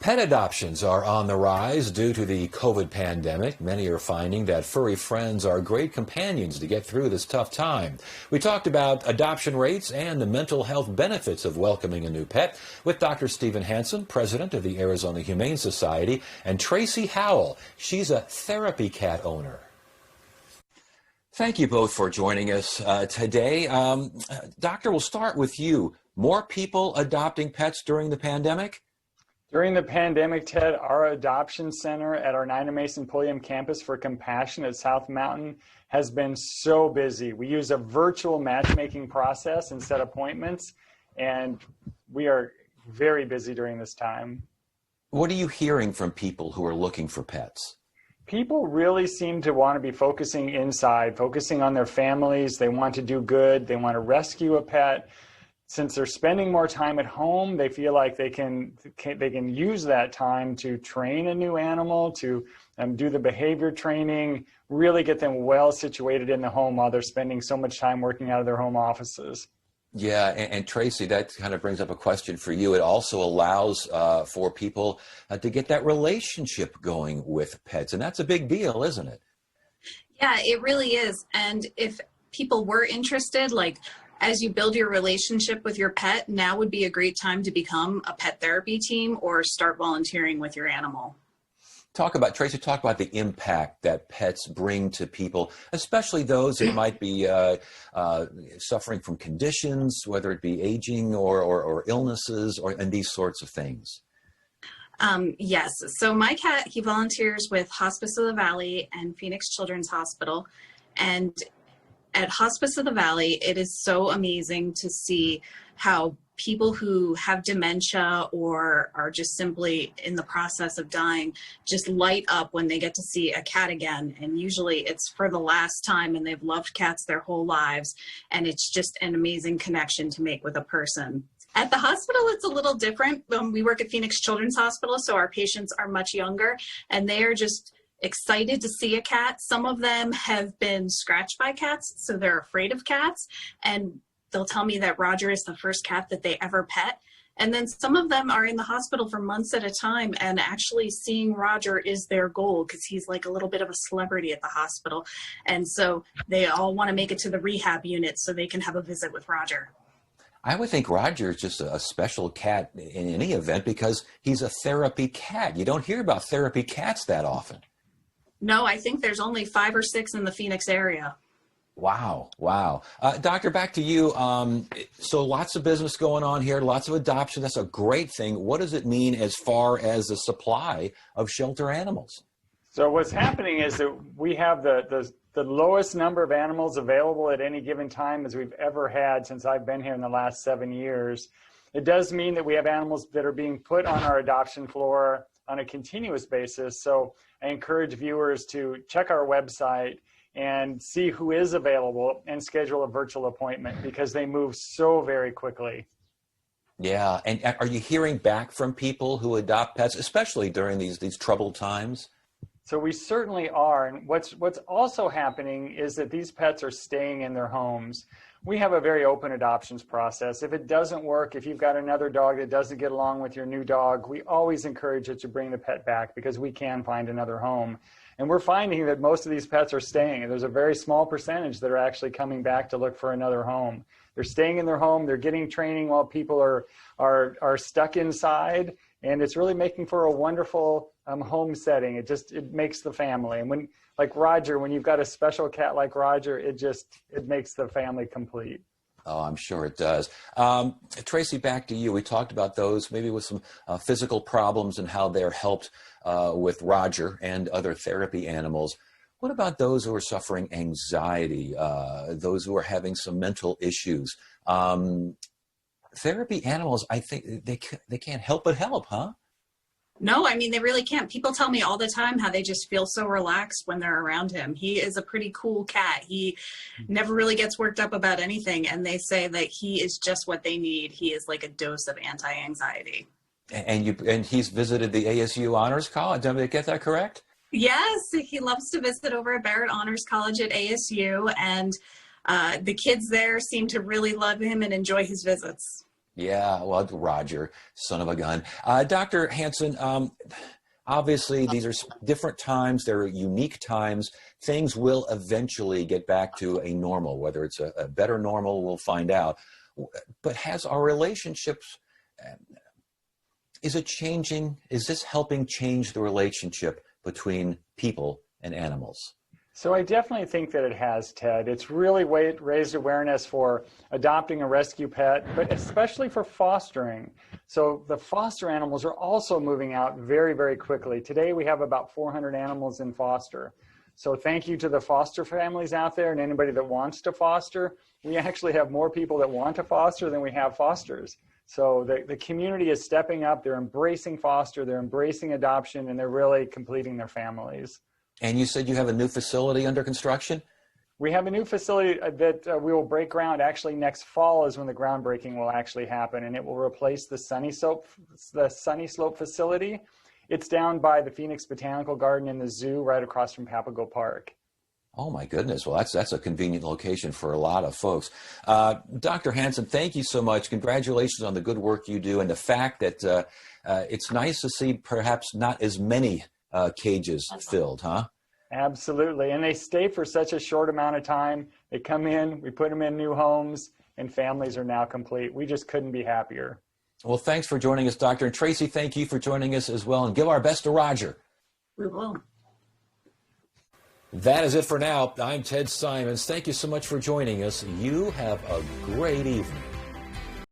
Pet adoptions are on the rise due to the COVID pandemic. Many are finding that furry friends are great companions to get through this tough time. We talked about adoption rates and the mental health benefits of welcoming a new pet with Dr. Stephen Hansen, president of the Arizona Humane Society, and TRACY HOWELL. She's a therapy cat owner. Thank you both for joining us today. Doctor, we'll start with you. More people adopting pets during the pandemic? During the pandemic, Ted, our adoption center at our Nina Mason Pulliam campus for Compassion at South Mountain has been so busy. We use a virtual matchmaking process and set appointments, and we are very busy during this time. What are you hearing from people who are looking for pets? People really seem to want to be focusing inside, focusing on their families. They want to do good. They want to rescue a pet. Since they're spending more time at home, they feel like they can use that time to train a new animal, to do the behavior training, really get them well situated in the home while they're spending so much time working out of their home offices. Yeah, and TRACY, that kind of brings up a question for you. It also allows for people to get that relationship going with pets, and that's a big deal, isn't it? Yeah, it really is. And if people were interested, like, as you build your relationship with your pet, now would be a great time to become a pet therapy team or start volunteering with your animal. TRACY, talk about the impact that pets bring to people, especially those that might be suffering from conditions, whether it be aging or illnesses and these sorts of things. Yes. So my cat, he volunteers with Hospice of the Valley and Phoenix Children's Hospital. And at Hospice of the Valley, it is so amazing to see how people who have dementia or are just simply in the process of dying just light up when they get to see a cat again. And usually it's for the last time, and they've loved cats their whole lives. And it's just an amazing connection to make with a person. At the hospital, it's a little different. We work at Phoenix Children's Hospital, so our patients are much younger, and they are just excited to see a cat. Some of them have been scratched by cats, so they're afraid of cats. And they'll tell me that Roger is the first cat that they ever pet. And then some of them are in the hospital for months at a time, and actually seeing Roger is their goal because he's like a little bit of a celebrity at the hospital. And so they all want to make it to the rehab unit so they can have a visit with Roger. I would think Roger is just a special cat in any event because he's a therapy cat. You don't hear about therapy cats that often. No, I think there's only 5 or 6 in the Phoenix area. Wow. Wow. Doctor, back to you. So lots of business going on here, lots of adoption. That's a great thing. What does it mean as far as the supply of shelter animals? So what's happening is that we have the lowest number of animals available at any given time as we've ever had since I've been here in the last 7 years. It does mean that we have animals that are being put on our adoption floor on a continuous basis. So I encourage viewers to check our website and see who is available and schedule a virtual appointment because they move so very quickly. Yeah, and are you hearing back from people who adopt pets, especially during these troubled times? So we certainly are. And what's also happening is that these pets are staying in their homes. We have a very open adoptions process. If it doesn't work, if you've got another dog that doesn't get along with your new dog, we always encourage you to bring the pet back because we can find another home. And we're finding that most of these pets are staying. And there's a very small percentage that are actually coming back to look for another home. They're staying in their home. They're getting training while people are stuck inside. And it's really making for a wonderful home setting. It makes the family. And when, like Roger, when you've got a special cat like Roger, it makes the family complete. Oh, I'm sure it does. TRACY, back to you. We talked about those maybe with some physical problems and how they're helped with Roger and other therapy animals. What about those who are suffering anxiety, those who are having some mental issues? Therapy animals, I think they can't help but help, huh? No, I mean, they really can't. People tell me all the time how they just feel so relaxed when they're around him. He is a pretty cool cat. He never really gets worked up about anything. And they say that he is just what they need. He is like a dose of anti-anxiety. And he's visited the ASU Honors College. Did I get that correct? Yes, he loves to visit over at Barrett Honors College at ASU. And the kids there seem to really love him and enjoy his visits. Yeah, well, Roger, son of a gun. Dr. Hansen, obviously these are different times. They're unique times. Things will eventually get back to a normal, whether it's a better normal, we'll find out. But has our relationships, is it changing? Is this helping change the relationship between people and animals? So I definitely think that it has, Ted. It's really raised awareness for adopting a rescue pet, but especially for fostering. So the foster animals are also moving out very, very quickly. Today we have about 400 animals in foster. So thank you to the foster families out there and anybody that wants to foster. We actually have more people that want to foster than we have fosters. So the community is stepping up. They're embracing foster, they're embracing adoption, and they're really completing their families. And you said you have a new facility under construction? We have a new facility that we will break ground. Actually, next fall is when the groundbreaking will actually happen, and it will replace the Sunny Slope facility. It's down by the Phoenix Botanical Garden and the zoo right across from Papago Park. Oh my goodness. Well, that's a convenient location for a lot of folks. Dr. Hansen, thank you so much. Congratulations on the good work you do and the fact that it's nice to see perhaps not as many cages filled, huh? Absolutely. And they stay for such a short amount of time. They come in, we put them in new homes, and families are now complete. We just couldn't be happier. Well, thanks for joining us, Doctor. And Tracy, thank you for joining us as well. And give our best to Roger. We will. That is it for now. I'm Ted Simons. Thank you so much for joining us. You have a great evening.